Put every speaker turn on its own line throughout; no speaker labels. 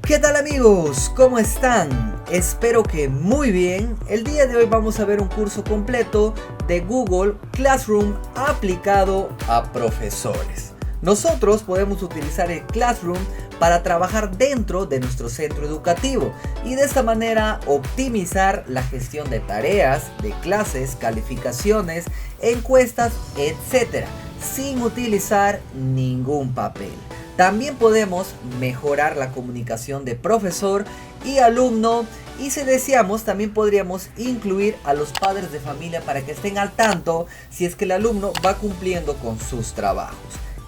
¿Qué tal amigos? ¿Cómo están? Espero que muy bien. El día de hoy vamos a ver un curso completo de Google Classroom aplicado a profesores. Nosotros podemos utilizar el Classroom para trabajar dentro de nuestro centro educativo y de esta manera optimizar la gestión de tareas, de clases, calificaciones, encuestas, etc. sin utilizar ningún papel. También podemos mejorar la comunicación de profesor y alumno, y si deseamos también podríamos incluir a los padres de familia para que estén al tanto si es que el alumno va cumpliendo con sus trabajos.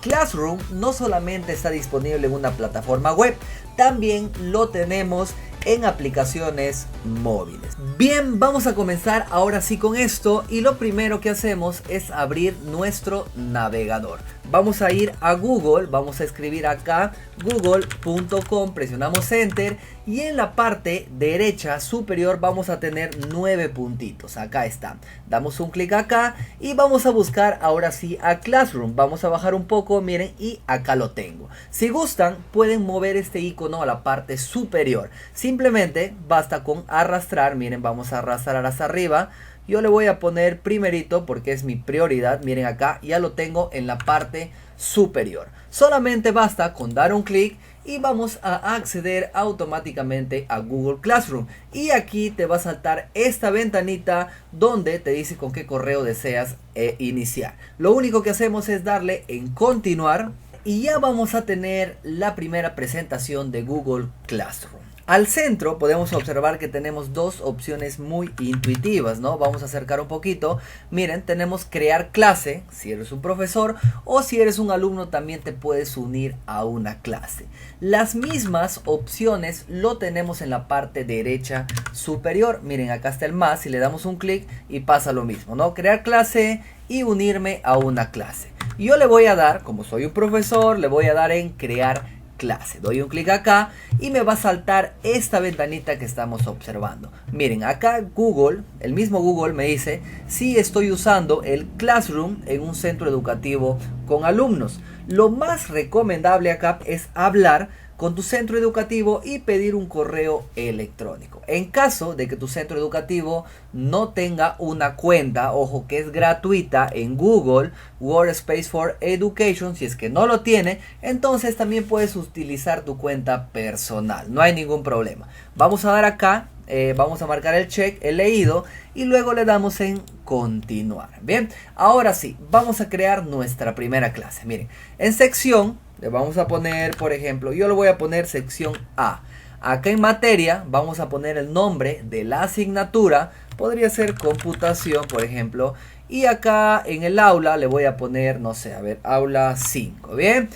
Classroom no solamente está disponible en una plataforma web, también lo tenemos en aplicaciones móviles. Bien, vamos a comenzar ahora sí con esto, y lo primero que hacemos es abrir nuestro navegador. Vamos a ir a Google, vamos a escribir acá google.com, presionamos enter y en la parte derecha superior vamos a tener 9 puntitos. Acá están. Damos un clic acá y vamos a buscar ahora sí a Classroom. Vamos a bajar un poco, miren, y acá lo tengo. Si gustan pueden mover este icono a la parte superior. Simplemente basta con arrastrar, miren, vamos a arrastrar hacia arriba. Yo le voy a poner primerito porque es mi prioridad. Miren acá, ya lo tengo en la parte superior. Solamente basta con dar un clic y vamos a acceder automáticamente a Google Classroom. Y aquí te va a saltar esta ventanita donde te dice con qué correo deseas iniciar. Lo único que hacemos es darle en continuar y ya vamos a tener la primera presentación de Google Classroom. Al centro podemos observar que tenemos dos opciones muy intuitivas, ¿no? Vamos a acercar un poquito. Miren, tenemos crear clase, si eres un profesor, o si eres un alumno también te puedes unir a una clase. Las mismas opciones lo tenemos en la parte derecha superior. Miren, acá está el más, si le damos un clic y pasa lo mismo, ¿no? Crear clase y unirme a una clase. Yo le voy a dar, como soy un profesor, le voy a dar en crear clase. Doy un clic acá y me va a saltar esta ventanita que estamos observando. Miren, acá Google, el mismo Google me dice si estoy usando el Classroom en un centro educativo con alumnos. Lo más recomendable acá es hablar con tu centro educativo y pedir un correo electrónico. En caso de que tu centro educativo no tenga una cuenta, ojo que es gratuita en Google Workspace for Education, si es que no lo tiene, entonces también puedes utilizar tu cuenta personal, no hay ningún problema. Vamos a dar acá, vamos a marcar el check, he leído, y luego le damos en continuar. Bien, ahora sí, vamos a crear nuestra primera clase. Miren, en sección le vamos a poner, por ejemplo, yo le voy a poner sección A. Acá en materia vamos a poner el nombre de la asignatura. Podría ser computación, por ejemplo. Y acá en el aula le voy a poner, no sé, a ver, aula 5. Bien,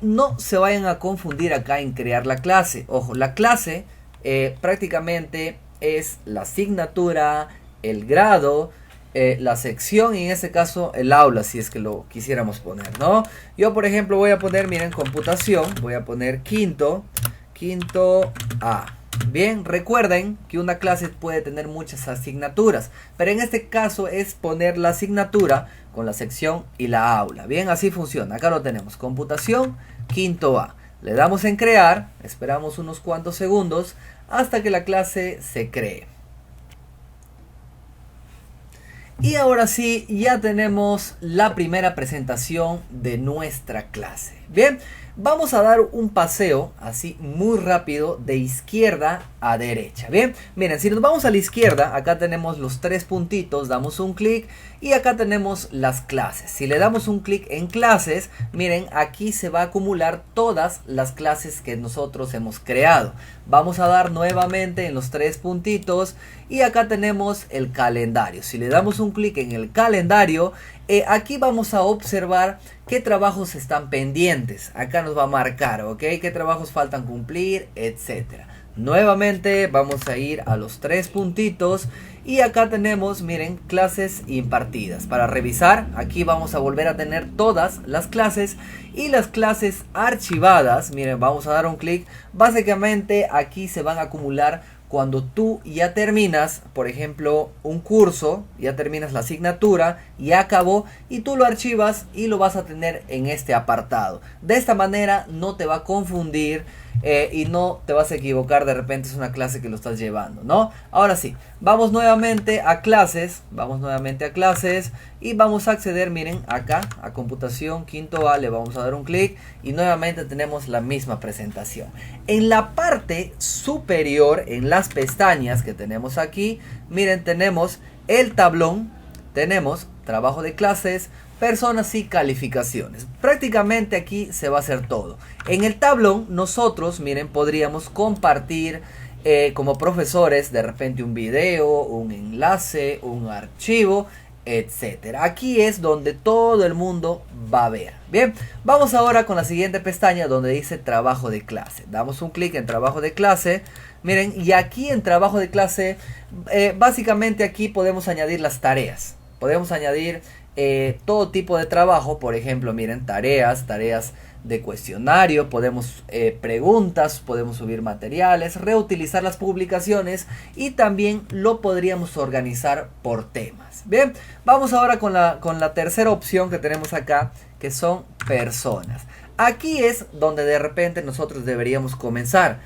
no se vayan a confundir acá en crear la clase. Ojo, la clase prácticamente es la asignatura, el grado, la sección y en este caso el aula, si es que lo quisiéramos poner, ¿no? Yo por ejemplo voy a poner, miren, computación, voy a poner quinto A. Bien, recuerden que una clase puede tener muchas asignaturas, pero en este caso es poner la asignatura con la sección y la aula. Bien, así funciona. Acá lo tenemos, computación, quinto A. Le damos en crear, esperamos unos cuantos segundos hasta que la clase se cree. Y ahora sí, ya tenemos la primera presentación de nuestra clase. Bien, vamos a dar un paseo así muy rápido de izquierda a derecha. Bien, miren, si nos vamos a la izquierda, acá tenemos los tres puntitos, damos un clic y acá tenemos las clases. Si le damos un clic en clases, miren, aquí se va a acumular todas las clases que nosotros hemos creado. Vamos a dar nuevamente en los tres puntitos y acá tenemos el calendario. Si le damos un clic en el calendario, aquí vamos a observar qué trabajos están pendientes. Acá nos va a marcar, ¿ok? Qué trabajos faltan cumplir, etcétera. Nuevamente vamos a ir a los tres puntitos y acá tenemos, miren, clases impartidas. Para revisar, aquí vamos a volver a tener todas las clases y las clases archivadas. Miren, vamos a dar un clic. Básicamente aquí se van a acumular cuando tú ya terminas, por ejemplo, un curso, ya terminas la asignatura, ya acabó y tú lo archivas y lo vas a tener en este apartado. De esta manera no te va a confundir y no te vas a equivocar, de repente es una clase que lo estás llevando, ¿no? Ahora sí, vamos nuevamente a clases, y vamos a acceder, miren, acá a computación quinto A, le vamos a dar un clic y nuevamente tenemos la misma presentación. En la parte superior, en las pestañas que tenemos aquí, miren, tenemos el tablón, tenemos trabajo de clases, personas y calificaciones. Prácticamente aquí se va a hacer todo. En el tablón nosotros, miren, podríamos compartir como profesores de repente un video, un enlace, un archivo, etcétera. Aquí es donde todo el mundo va a ver. Bien, vamos ahora con la siguiente pestaña donde dice trabajo de clase. Damos un clic en trabajo de clase. Miren, y aquí en trabajo de clase, básicamente aquí podemos añadir las tareas. Podemos añadir todo tipo de trabajo, por ejemplo, miren, tareas de cuestionario, podemos preguntas, podemos subir materiales, reutilizar las publicaciones y también lo podríamos organizar por temas. Bien, vamos ahora con la tercera opción que tenemos acá, que son personas. Aquí es donde de repente nosotros deberíamos comenzar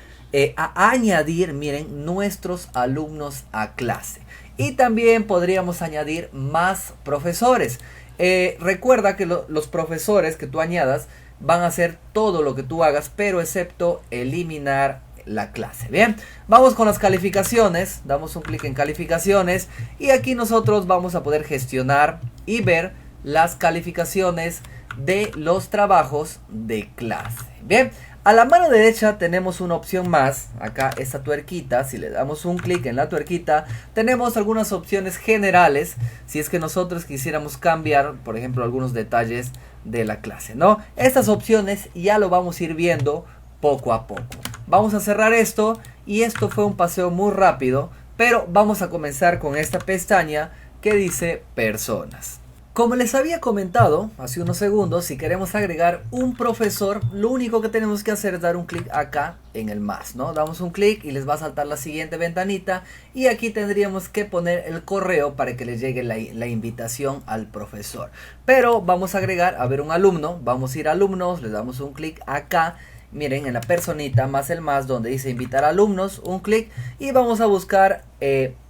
a añadir, miren, nuestros alumnos a clase. Y también podríamos añadir más profesores. Recuerda que los profesores que tú añadas van a hacer todo lo que tú hagas, pero excepto eliminar la clase. Bien, vamos con las calificaciones. Damos un clic en calificaciones y aquí nosotros vamos a poder gestionar y ver las calificaciones de los trabajos de clase. Bien, a la mano derecha tenemos una opción más, acá esta tuerquita. Si le damos un clic en la tuerquita, tenemos algunas opciones generales, si es que nosotros quisiéramos cambiar, por ejemplo, algunos detalles de la clase, ¿no? Estas opciones ya lo vamos a ir viendo poco a poco. Vamos a cerrar esto y esto fue un paseo muy rápido, pero vamos a comenzar con esta pestaña que dice personas. Como les había comentado hace unos segundos, si queremos agregar un profesor, lo único que tenemos que hacer es dar un clic acá en el más, ¿no? Damos un clic y les va a saltar la siguiente ventanita y aquí tendríamos que poner el correo para que les llegue la invitación al profesor. Pero vamos a agregar, a ver, un alumno, vamos a ir a alumnos, les damos un clic acá. Miren, en la personita más el más donde dice invitar alumnos, un clic y vamos a buscar,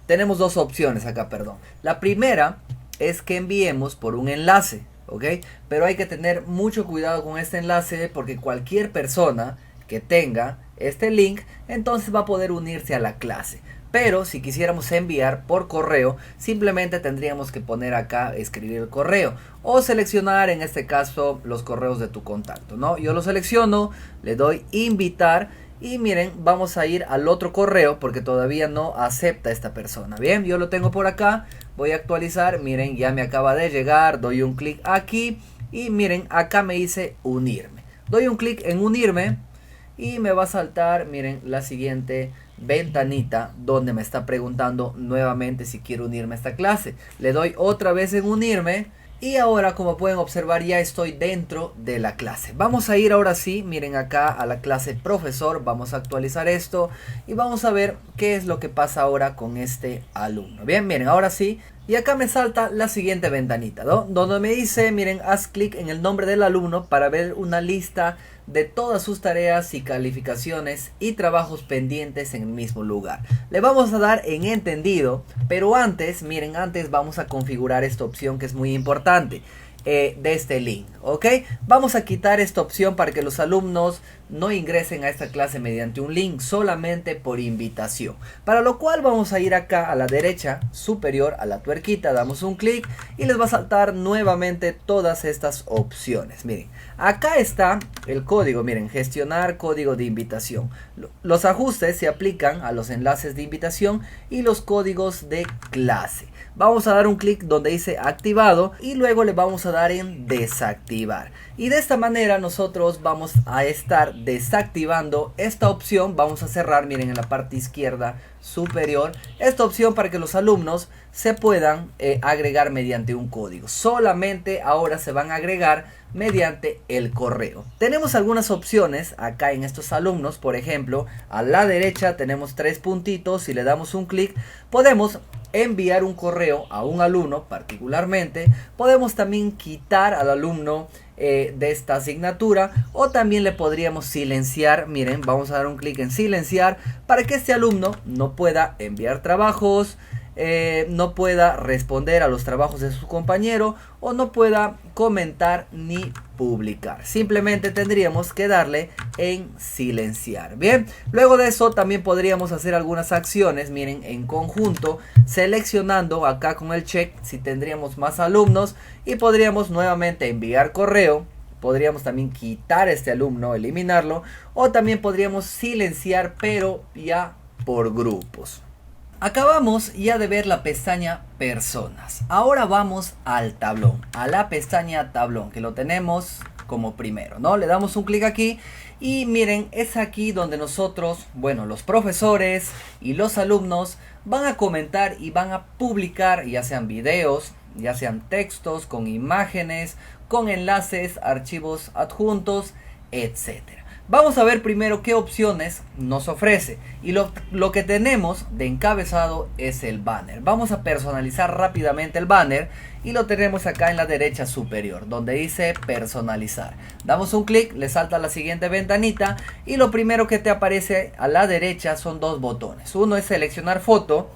tenemos dos opciones acá, perdón. La primera es que enviemos por un enlace, ¿ok? Pero hay que tener mucho cuidado con este enlace porque cualquier persona que tenga este link, entonces va a poder unirse a la clase. Pero si quisiéramos enviar por correo, simplemente tendríamos que poner acá, escribir el correo o seleccionar en este caso los correos de tu contacto, ¿no? Yo lo selecciono, le doy invitar y miren, vamos a ir al otro correo porque todavía no acepta esta persona. Bien, yo lo tengo por acá, voy a actualizar, miren, ya me acaba de llegar, doy un clic aquí y miren, acá me dice unirme. Doy un clic en unirme y me va a saltar, miren, la siguiente ventanita donde me está preguntando nuevamente si quiero unirme a esta clase. Le doy otra vez en unirme. Y ahora, como pueden observar, ya estoy dentro de la clase. Vamos a ir ahora sí, miren acá a la clase profesor. Vamos a actualizar esto y vamos a ver qué es lo que pasa ahora con este alumno. Bien, miren, ahora sí. Y acá me salta la siguiente ventanita, ¿no? Donde me dice, miren, haz clic en el nombre del alumno para ver una lista de todas sus tareas y calificaciones y trabajos pendientes en el mismo lugar. Le vamos a dar en entendido, pero antes, miren, antes vamos a configurar esta opción que es muy importante. De este link, ¿ok? Vamos a quitar esta opción para que los alumnos no ingresen a esta clase mediante un link, solamente por invitación. Para lo cual vamos a ir acá a la derecha superior, a la tuerquita, damos un clic y les va a saltar nuevamente todas estas opciones. Miren, acá está el código, miren, gestionar código de invitación. Los ajustes se aplican a los enlaces de invitación y los códigos de clase. Vamos a dar un clic donde dice activado y luego le vamos a dar en desactivar. Y de esta manera nosotros vamos a estar desactivando esta opción. Vamos a cerrar, miren, en la parte izquierda superior, esta opción para que los alumnos se puedan agregar mediante un código. Solamente ahora se van a agregar mediante el correo. Tenemos algunas opciones acá en estos alumnos. Por ejemplo, a la derecha tenemos tres puntitos. Si le damos un clic, podemos enviar un correo a un alumno particularmente. Podemos también quitar al alumno de esta asignatura, o también le podríamos silenciar. Miren, vamos a dar un clic en silenciar para que este alumno no pueda enviar trabajos, no pueda responder a los trabajos de su compañero o no pueda comentar ni publicar. Simplemente tendríamos que darle en silenciar. Bien, luego de eso también podríamos hacer algunas acciones, miren, en conjunto, seleccionando acá con el check si tendríamos más alumnos, y podríamos nuevamente enviar correo. Podríamos también quitar este alumno, eliminarlo, o también podríamos silenciar, pero ya por grupos. Acabamos ya de ver la pestaña personas. Ahora vamos al tablón, a la pestaña tablón, que lo tenemos como primero, ¿no? Le damos un clic aquí y miren, es aquí donde nosotros, bueno, los profesores y los alumnos van a comentar y van a publicar, ya sean videos, ya sean textos, con imágenes, con enlaces, archivos adjuntos, etcétera. Vamos a ver primero qué opciones nos ofrece, y lo que tenemos de encabezado es el banner. Vamos a personalizar rápidamente el banner y lo tenemos acá en la derecha superior donde dice personalizar. Damos un clic, le salta la siguiente ventanita y lo primero que te aparece a la derecha son dos botones. Uno es seleccionar foto.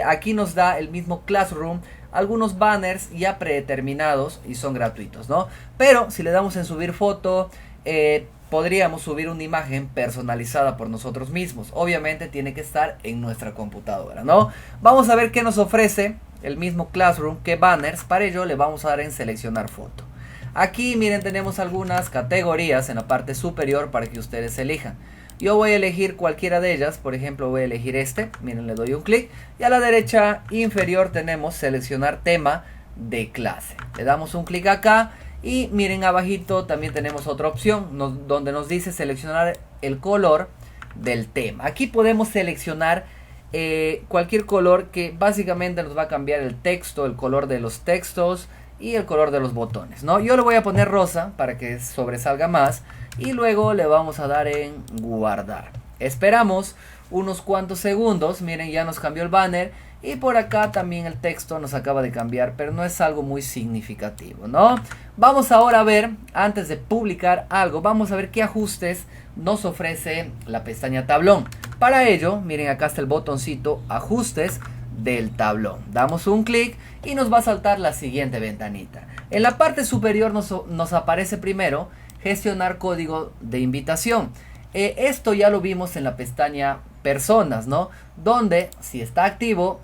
Aquí nos da el mismo Classroom algunos banners ya predeterminados y son gratuitos, ¿no? Pero si le damos en subir foto, podríamos subir una imagen personalizada por nosotros mismos. Obviamente tiene que estar en nuestra computadora, ¿no? Vamos a ver qué nos ofrece el mismo Classroom, qué banners. Para ello le vamos a dar en seleccionar foto. Aquí miren, tenemos algunas categorías en la parte superior para que ustedes elijan. Yo voy a elegir cualquiera de ellas, por ejemplo voy a elegir este. Miren, le doy un clic y a la derecha inferior tenemos seleccionar tema de clase. Le damos un clic acá. Y miren, abajito también tenemos otra opción donde nos dice seleccionar el color del tema. Aquí podemos seleccionar cualquier color que básicamente nos va a cambiar el texto, el color de los textos y el color de los botones, ¿no? Yo le voy a poner rosa para que sobresalga más y luego le vamos a dar en guardar. Esperamos unos cuantos segundos. Miren, ya nos cambió el banner. Y por acá también el texto nos acaba de cambiar, pero no es algo muy significativo, ¿no? Vamos ahora a ver, antes de publicar algo, vamos a ver qué ajustes nos ofrece la pestaña tablón. Para ello, miren, acá está el botoncito ajustes del tablón. Damos un clic y nos va a saltar la siguiente ventanita. En la parte superior nos aparece primero gestionar código de invitación. Esto ya lo vimos en la pestaña personas, ¿no? Donde si está activo,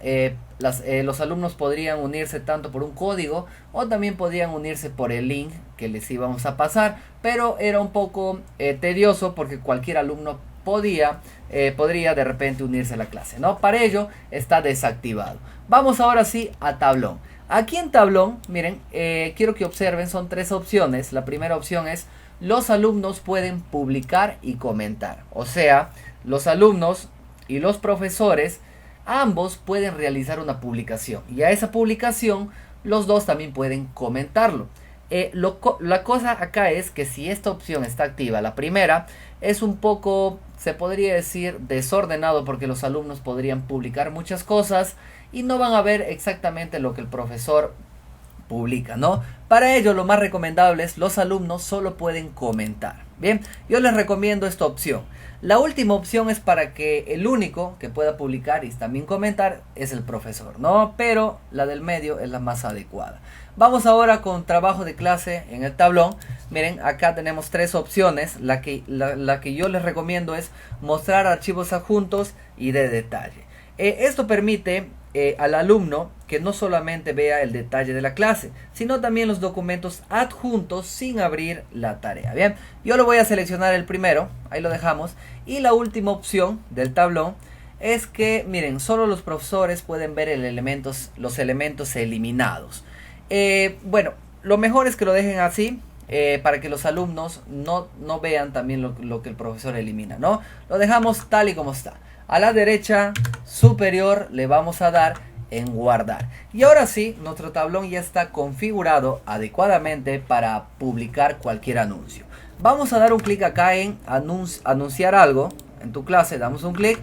los alumnos podrían unirse tanto por un código o también podrían unirse por el link que les íbamos a pasar, pero era un poco tedioso porque cualquier alumno podría de repente unirse a la clase, ¿no? Para ello está desactivado. Vamos ahora sí a tablón. Aquí en tablón, miren, quiero que observen, son tres opciones. La primera opción es los alumnos pueden publicar y comentar. O sea, los alumnos y los profesores, ambos pueden realizar una publicación. Y a esa publicación, los dos también pueden comentarlo. La cosa acá es que si esta opción está activa, la primera, es un poco, se podría decir, desordenado porque los alumnos podrían publicar muchas cosas y no van a ver exactamente lo que el profesor publica, ¿no? Para ello lo más recomendable es los alumnos solo pueden comentar. Bien, yo les recomiendo esta opción. La última opción es para que el único que pueda publicar y también comentar es el profesor, ¿no? Pero la del medio es la más adecuada. Vamos ahora con trabajo de clase en el tablón. Miren, acá tenemos tres opciones. La que yo les recomiendo es mostrar archivos adjuntos y de detalle. Esto permite al alumno que no solamente vea el detalle de la clase, sino también los documentos adjuntos sin abrir la tarea. Bien, yo lo voy a seleccionar el primero, ahí lo dejamos. Y la última opción del tablón es que, miren, solo los profesores pueden ver los elementos eliminados. Bueno, lo mejor es que lo dejen así, para que los alumnos no vean también lo que el profesor elimina, ¿no? Lo dejamos tal y como está. A la derecha superior le vamos a dar en guardar. Y ahora sí, nuestro tablón ya está configurado adecuadamente para publicar cualquier anuncio. Vamos a dar un clic acá en anunciar algo en tu clase. Damos un clic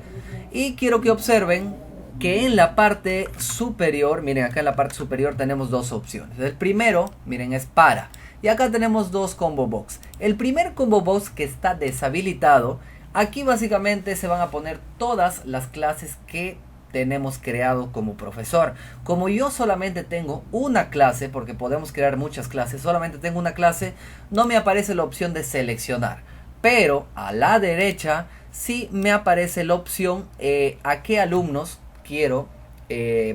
y quiero que observen que en la parte superior, miren, acá en la parte superior tenemos dos opciones. El primero, miren, es para. Y acá tenemos dos combo box. El primer combo box que está deshabilitado, aquí básicamente se van a poner todas las clases que tenemos creado como profesor. Como yo solamente tengo una clase, porque podemos crear muchas clases, solamente tengo una clase, no me aparece la opción de seleccionar. Pero a la derecha sí me aparece la opción a qué alumnos quiero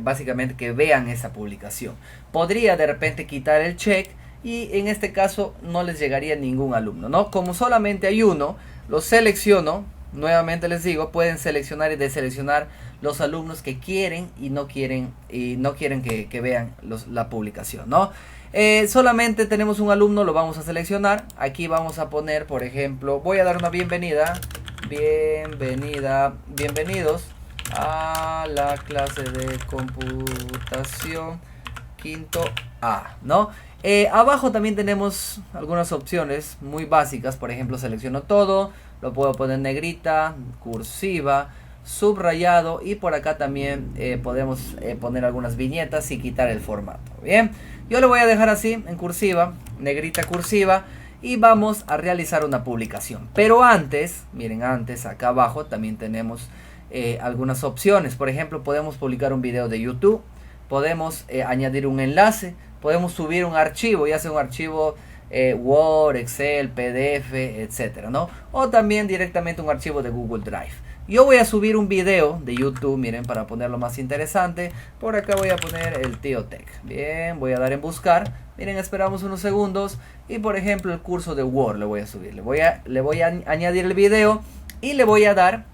básicamente que vean esa publicación. Podría de repente quitar el check y en este caso no les llegaría ningún alumno, ¿no? Como solamente hay uno, lo selecciono. Nuevamente les digo, pueden seleccionar y deseleccionar los alumnos que quieren y no quieren que vean la publicación, ¿no? Solamente tenemos un alumno, lo vamos a seleccionar. Aquí vamos a poner, por ejemplo, voy a dar una bienvenida. Bienvenidos a la clase de computación quinto A, ¿no? Abajo también tenemos algunas opciones muy básicas. Por ejemplo, selecciono todo, lo puedo poner negrita, cursiva, subrayado, y por acá también podemos poner algunas viñetas y quitar el formato. Bien, yo lo voy a dejar así en cursiva, negrita, cursiva, y vamos a realizar una publicación. Pero antes, miren, antes acá abajo también tenemos algunas opciones. Por ejemplo, podemos publicar un video de YouTube, podemos añadir un enlace, podemos subir un archivo, ya sea un archivo Word, Excel, PDF, etcétera, ¿no? O también directamente un archivo de Google Drive. Yo voy a subir un video de YouTube, miren, para ponerlo más interesante. Por acá voy a poner el Tío Tech. Bien, voy a dar en buscar. Miren, esperamos unos segundos. Y por ejemplo, el curso de Word le voy a subir. Le voy a añadir el video y le voy a dar,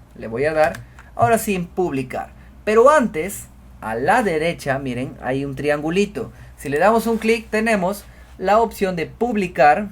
ahora sí, en publicar. Pero antes, a la derecha, miren, hay un triangulito. Si le damos un clic, tenemos la opción de publicar.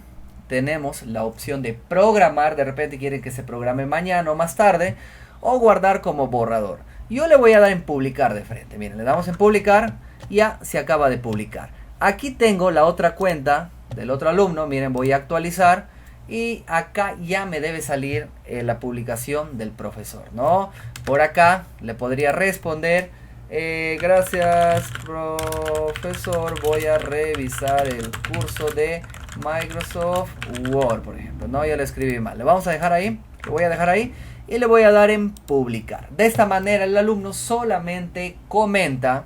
Tenemos la opción de programar. De repente quieren que se programe mañana o más tarde. O guardar como borrador. Yo le voy a dar en publicar de frente. Miren, le damos en publicar. Ya se acaba de publicar. Aquí tengo la otra cuenta del otro alumno. Miren, voy a actualizar. Y acá ya me debe salir la publicación del profesor, ¿no? Por acá le podría responder. Gracias, profesor. Voy a revisar el curso de Microsoft Word, por ejemplo. No, yo le escribí mal. Le vamos a dejar ahí. Lo voy a dejar ahí. Y le voy a dar en publicar. De esta manera el alumno solamente comenta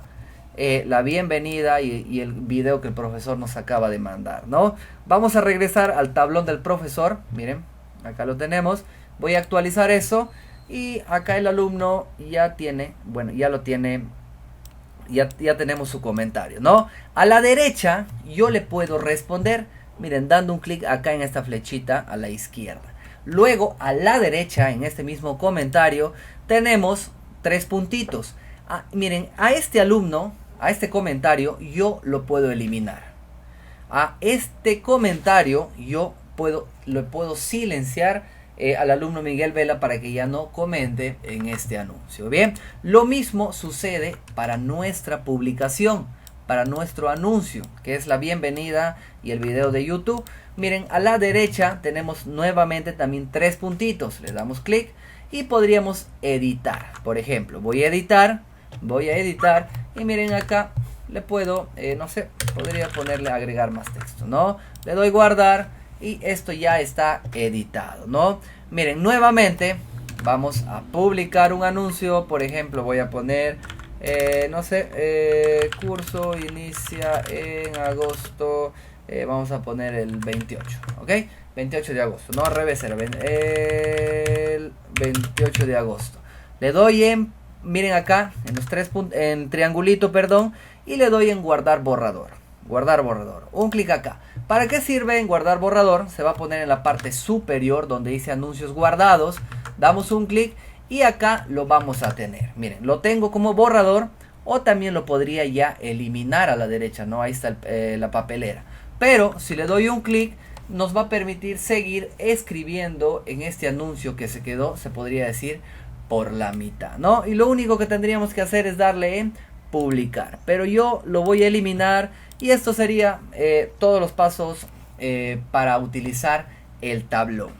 la bienvenida y el video que el profesor nos acaba de mandar, ¿no? Vamos a regresar al tablón del profesor. Miren, acá lo tenemos. Voy a actualizar eso. Y acá el alumno ya tiene, bueno, ya lo tiene, ya tenemos su comentario, ¿no? A la derecha yo le puedo responder, miren, dando un clic acá en esta flechita a la izquierda. Luego a la derecha, en este mismo comentario, tenemos tres puntitos. Miren, a este alumno, a este comentario, yo lo puedo eliminar. A este comentario yo lo puedo silenciar al alumno Miguel Vela para que ya no comente en este anuncio. Bien, lo mismo sucede para nuestra publicación, para nuestro anuncio, que es la bienvenida y el video de YouTube. Miren, a la derecha tenemos nuevamente también tres puntitos. Le damos clic y podríamos editar. Por ejemplo, voy a editar y miren acá le puedo, no sé, podría ponerle agregar más texto, ¿no? Le doy guardar y esto ya está editado, ¿no? Miren, nuevamente vamos a publicar un anuncio. Por ejemplo, voy a poner, no sé, curso inicia en agosto. Vamos a poner el 28, ¿ok? 28 de agosto, no al revés, el 28 de agosto. Le doy en, miren acá, en los tres puntos, en triangulito, perdón, y le doy en guardar borrador. Guardar borrador. Un clic acá. ¿Para qué sirve en guardar borrador? Se va a poner en la parte superior donde dice anuncios guardados. Damos un clic y acá lo vamos a tener. Miren, lo tengo como borrador o también lo podría ya eliminar a la derecha, ¿no? Ahí está la papelera. Pero si le doy un clic, nos va a permitir seguir escribiendo en este anuncio que se quedó, se podría decir, por la mitad, ¿no? Y lo único que tendríamos que hacer es darle en publicar. Pero yo lo voy a eliminar y esto sería todos los pasos para utilizar el tablón.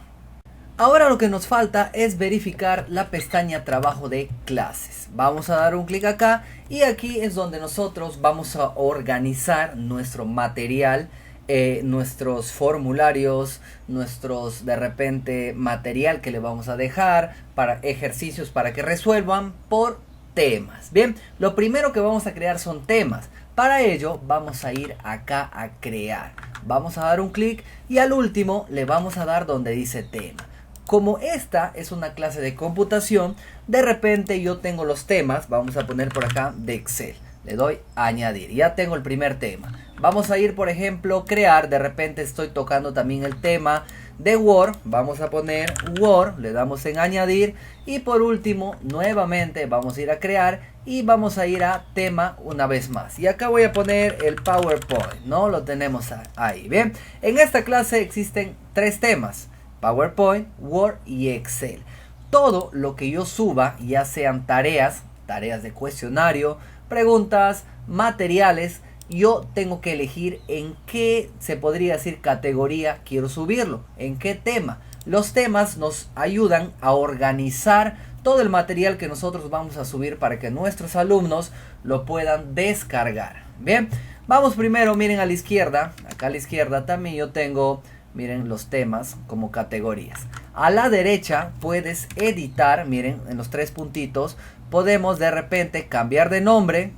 Ahora lo que nos falta es verificar la pestaña trabajo de clases. Vamos a dar un clic acá y aquí es donde nosotros vamos a organizar nuestro material nuestros formularios, nuestros de repente material que le vamos a dejar para ejercicios para que resuelvan por temas. Bien, lo primero que vamos a crear son temas. Para ello vamos a ir acá a crear. Vamos a dar un clic y al último le vamos a dar donde dice tema. Como esta es una clase de computación, de repente yo tengo los temas, vamos a poner por acá de Excel. Le doy a añadir, ya tengo el primer tema. Vamos a ir por ejemplo crear, de repente estoy tocando también el tema de Word. Vamos a poner Word, le damos en añadir y por último nuevamente vamos a ir a crear y vamos a ir a tema una vez más. Y acá voy a poner el PowerPoint, ¿no? Lo tenemos ahí, ¿bien? En esta clase existen 3 temas: PowerPoint, Word y Excel. Todo lo que yo suba, ya sean tareas de cuestionario, preguntas, materiales, yo tengo que elegir en qué, se podría decir, categoría quiero subirlo, en qué tema. Los temas nos ayudan a organizar todo el material que nosotros vamos a subir para que nuestros alumnos lo puedan descargar. Bien, vamos primero, miren a la izquierda, acá a la izquierda también yo tengo, miren, los temas como categorías. A la derecha puedes editar, miren, en los 3 puntitos, podemos de repente cambiar de nombre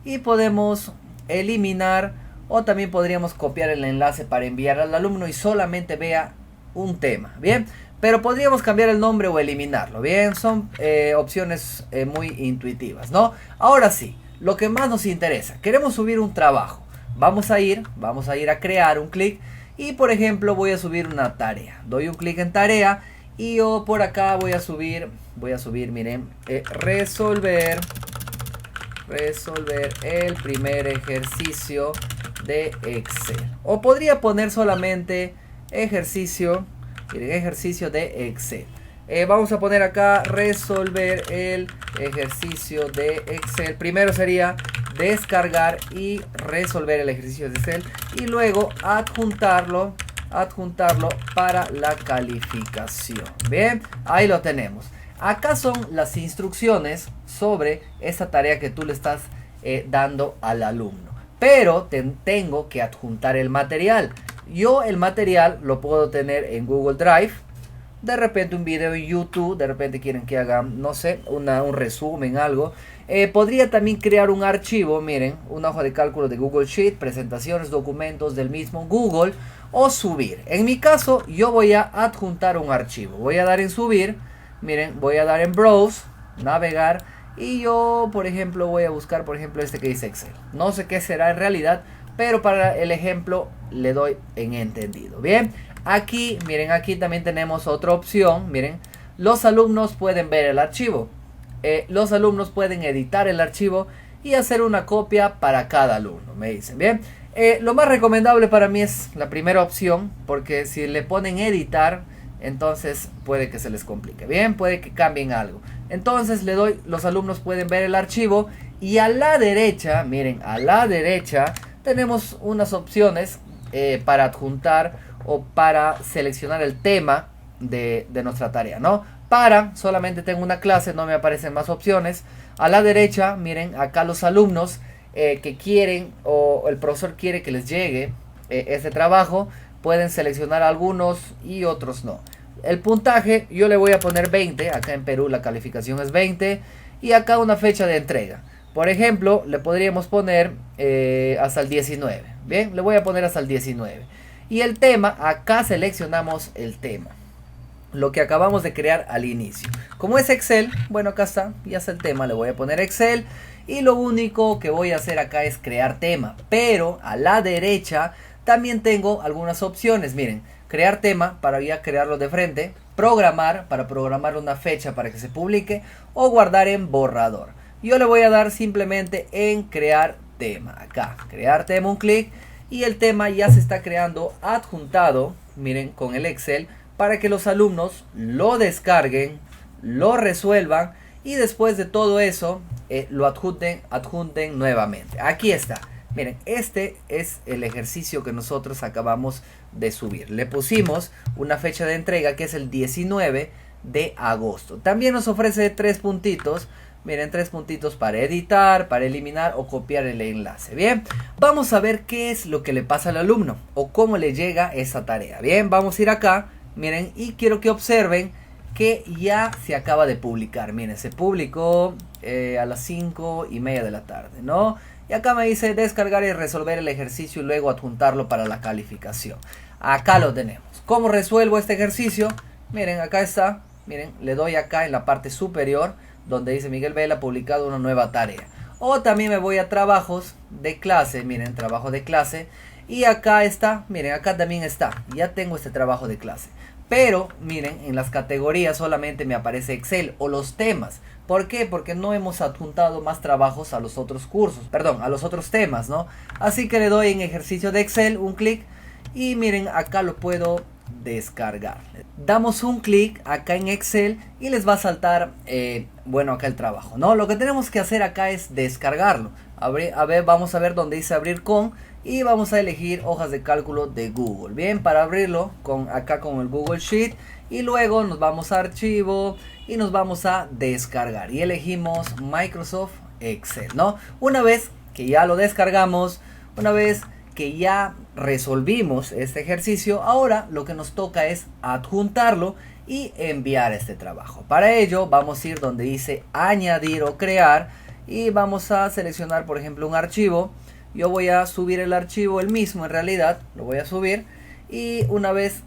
y podemos eliminar, o también podríamos copiar el enlace para enviar al alumno y solamente vea un tema. Bien, pero podríamos cambiar el nombre o eliminarlo. Bien, son opciones muy intuitivas, ¿no? Ahora sí, lo que más nos interesa, queremos subir un trabajo. Vamos a ir a crear un clic y por ejemplo voy a subir una tarea. Doy un clic en tarea y yo por acá voy a subir, miren, resolver el primer ejercicio de Excel. O podría poner solamente ejercicio, miren, ejercicio de Excel. Vamos a poner acá resolver el ejercicio de Excel. Primero sería descargar y resolver el ejercicio de Excel y luego adjuntarlo para la calificación. Bien, ahí lo tenemos. Acá son las instrucciones sobre esa tarea que tú le estás dando al alumno. Pero tengo que adjuntar el material. Yo el material lo puedo tener en Google Drive. De repente un video en YouTube. De repente quieren que haga, no sé, un resumen, algo. Podría también crear un archivo, miren, una hoja de cálculo de Google Sheet, presentaciones, documentos del mismo Google, o subir. En mi caso, yo voy a adjuntar un archivo. Voy a dar en subir. Miren, voy a dar en browse, navegar, y yo por ejemplo voy a buscar por ejemplo este que dice Excel. No sé qué será en realidad, pero para el ejemplo le doy en entendido. Bien, aquí, miren, aquí también tenemos otra opción. Miren, los alumnos pueden ver el archivo. Los alumnos pueden editar el archivo y hacer una copia para cada alumno, me dicen. Bien, lo más recomendable para mí es la primera opción, porque si le ponen editar, entonces puede que se les complique. Bien, puede que cambien algo. Entonces le doy, los alumnos pueden ver el archivo y a la derecha, miren, a la derecha tenemos unas opciones para adjuntar o para seleccionar el tema de nuestra tarea, ¿no? Para, solamente tengo una clase, no me aparecen más opciones. A la derecha, miren, acá los alumnos que quieren o el profesor quiere que les llegue este trabajo, pueden seleccionar algunos y otros no. El puntaje yo le voy a poner 20. Acá en Perú la calificación es 20. Y acá una fecha de entrega. Por ejemplo, le podríamos poner hasta el 19. Bien, le voy a poner hasta el 19. Y el tema, acá seleccionamos el tema. Lo que acabamos de crear al inicio. Como es Excel, bueno, acá está, ya está el tema. Le voy a poner Excel. Y lo único que voy a hacer acá es crear tema. Pero a la derecha también tengo algunas opciones. Miren, crear tema para ya crearlo de frente, programar para programar una fecha para que se publique, o guardar en borrador. Yo le voy a dar simplemente en crear tema. Acá, crear tema, un clic, y el tema ya se está creando adjuntado, miren, con el Excel, para que los alumnos lo descarguen, lo resuelvan y después de todo eso lo adjunten nuevamente. Aquí está. Miren, este es el ejercicio que nosotros acabamos de subir. Le pusimos una fecha de entrega que es el 19 de agosto. También nos ofrece 3 puntitos. Miren, 3 puntitos para editar, para eliminar o copiar el enlace. Bien, vamos a ver qué es lo que le pasa al alumno o cómo le llega esa tarea. Bien, vamos a ir acá, miren, y quiero que observen que ya se acaba de publicar. Miren, se publicó a las 5:30 de la tarde, ¿no? Y acá me dice descargar y resolver el ejercicio y luego adjuntarlo para la calificación. Acá lo tenemos. ¿Cómo resuelvo este ejercicio? Miren, acá está. Miren, le doy acá en la parte superior donde dice Miguel Vela publicado una nueva tarea. O también me voy a trabajos de clase. Miren, trabajo de clase. Y acá está. Miren, acá también está. Ya tengo este trabajo de clase. Pero, miren, en las categorías solamente me aparece Excel o los temas. ¿Por qué? Porque no hemos adjuntado más trabajos a los otros cursos. Perdón, a los otros temas, ¿no? Así que le doy en ejercicio de Excel un clic. Y miren, acá lo puedo descargar. Damos un clic acá en Excel y les va a saltar, bueno, acá el trabajo, ¿no? Lo que tenemos que hacer acá es descargarlo. Vamos a ver donde dice abrir con. Y vamos a elegir hojas de cálculo de Google. Bien, para abrirlo acá con el Google Sheet. Y luego nos vamos a archivo y nos vamos a descargar. Y elegimos Microsoft Excel, ¿no? Una vez que ya lo descargamos, una vez que ya resolvimos este ejercicio, ahora lo que nos toca es adjuntarlo y enviar este trabajo. Para ello vamos a ir donde dice añadir o crear. Y vamos a seleccionar, por ejemplo, un archivo. Yo voy a subir el archivo, el mismo en realidad, lo voy a subir. Y una vez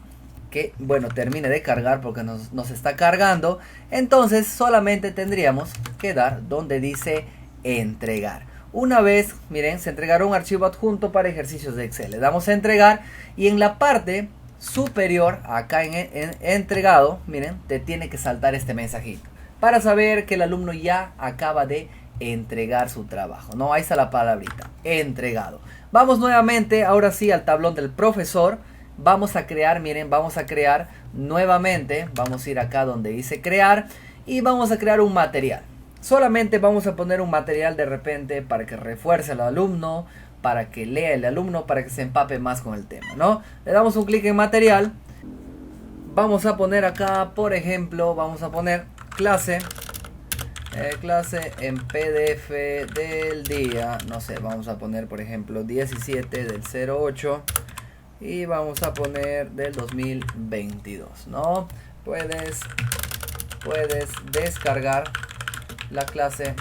que, bueno, termine de cargar porque nos está cargando, entonces solamente tendríamos que dar donde dice entregar. Una vez, miren, se entregará un archivo adjunto para ejercicios de Excel. Le damos a entregar y en la parte superior, acá en entregado, miren, te tiene que saltar este mensajito para saber que el alumno ya acaba de entregar su trabajo, ¿no? Ahí está la palabrita, entregado. Vamos nuevamente, ahora sí, al tablón del profesor. Vamos a crear, miren, vamos a crear nuevamente. Vamos a ir acá donde dice crear y vamos a crear un material. Solamente vamos a poner un material de repente para que refuerce al alumno, para que lea el alumno, para que se empape más con el tema, ¿no? Le damos un clic en material. Vamos a poner acá, por ejemplo, vamos a poner clase en PDF del día, no sé, vamos a poner por ejemplo 17 del 08 y vamos a poner del 2022, ¿no? Puedes descargar la clase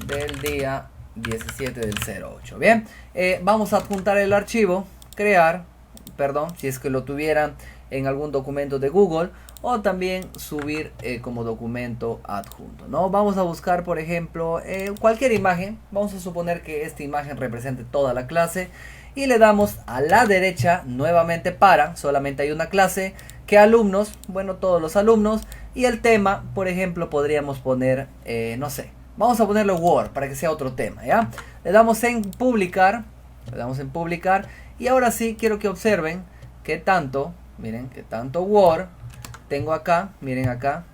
del día 17 del 08. Bien, vamos a adjuntar el archivo, si es que lo tuvieran en algún documento de Google, o también subir como documento adjunto, ¿no? Vamos a buscar, por ejemplo, cualquier imagen. Vamos a suponer que esta imagen represente toda la clase y le damos a la derecha nuevamente solamente hay una clase, que alumnos, bueno, todos los alumnos, y el tema, por ejemplo, podríamos poner, no sé, vamos a ponerlo Word para que sea otro tema, ¿ya? Le damos en publicar, y ahora sí quiero que observen que tanto, miren, que tanto Word tengo acá, miren acá,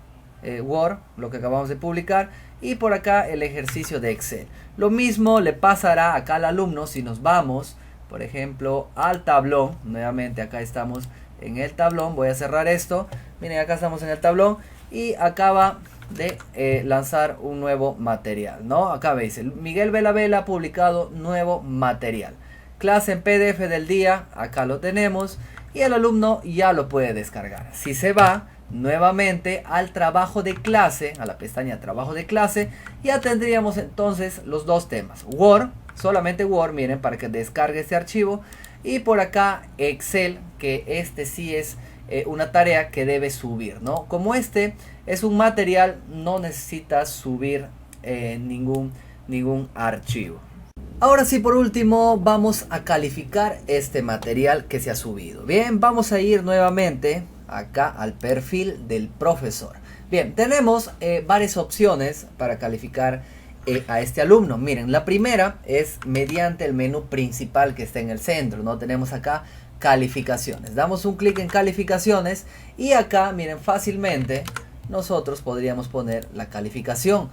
Word, lo que acabamos de publicar, y por acá el ejercicio de Excel. Lo mismo le pasará acá al alumno si nos vamos, por ejemplo, al tablón. Nuevamente acá estamos en el tablón, voy a cerrar esto, miren, acá estamos en el tablón y acaba de lanzar un nuevo material, ¿no? Acá veis, Miguel Vela publicado nuevo material. Clase en PDF del día, acá lo tenemos. Y el alumno ya lo puede descargar. Si se va nuevamente al trabajo de clase, a la pestaña trabajo de clase, ya tendríamos entonces los dos temas. Word, solamente Word, miren, para que descargue este archivo. Y por acá Excel, que este sí es una tarea que debe subir, ¿no? Como este es un material, no necesitas subir ningún archivo. Ahora sí, por último, vamos a calificar este material que se ha subido. Bien, vamos a ir nuevamente acá al perfil del profesor. Bien, tenemos varias opciones para calificar a este alumno. Miren, la primera es mediante el menú principal que está en el centro, ¿no? Tenemos acá calificaciones. Damos un clic en calificaciones y acá, miren, fácilmente nosotros podríamos poner la calificación.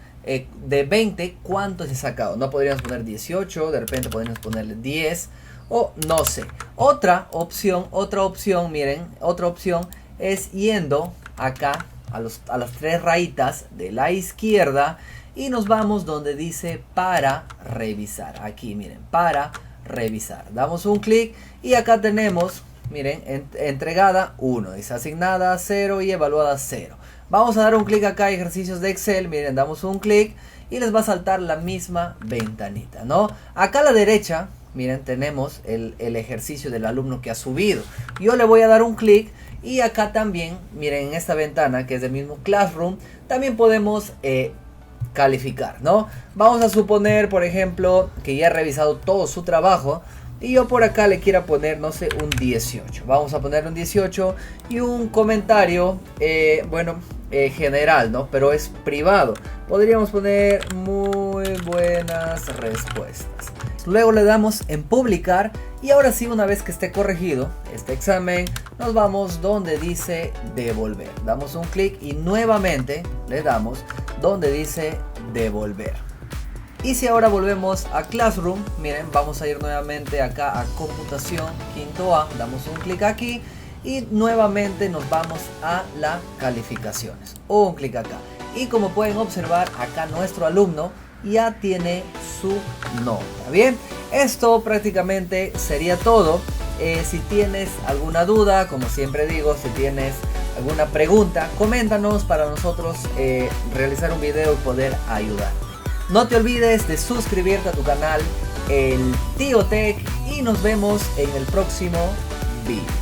De 20, ¿cuánto se ha sacado? No podríamos poner 18, de repente podríamos ponerle 10 o no sé. Otra opción, miren, otra opción es yendo acá a las tres rayitas de la izquierda y nos vamos donde dice para revisar. Aquí miren, para revisar. Damos un clic y acá tenemos, miren, entregada 1, dice asignada 0 y evaluada 0. Vamos a dar un clic acá, ejercicios de Excel, miren, damos un clic y les va a saltar la misma ventanita, ¿no? Acá a la derecha, miren, tenemos el ejercicio del alumno que ha subido. Yo le voy a dar un clic y acá también, miren, en esta ventana que es del mismo Classroom, también podemos calificar, ¿no? Vamos a suponer, por ejemplo, que ya he revisado todo su trabajo y yo por acá le quiera poner, no sé, un 18. Vamos a poner un 18 y un comentario, general, ¿no? Pero es privado. Podríamos poner muy buenas respuestas. Luego le damos en publicar y ahora sí, una vez que esté corregido este examen, nos vamos donde dice devolver. Damos un clic y nuevamente le damos donde dice devolver. Y si ahora volvemos a Classroom, miren, vamos a ir nuevamente acá a computación, quinto A, damos un clic aquí y nuevamente nos vamos a las calificaciones. Un clic acá. Y como pueden observar, acá nuestro alumno ya tiene su nota. Bien, esto prácticamente sería todo. Si tienes alguna duda, como siempre digo, si tienes alguna pregunta, coméntanos para nosotros realizar un video y poder ayudar. No te olvides de suscribirte a tu canal, el Tío Tech, y nos vemos en el próximo video.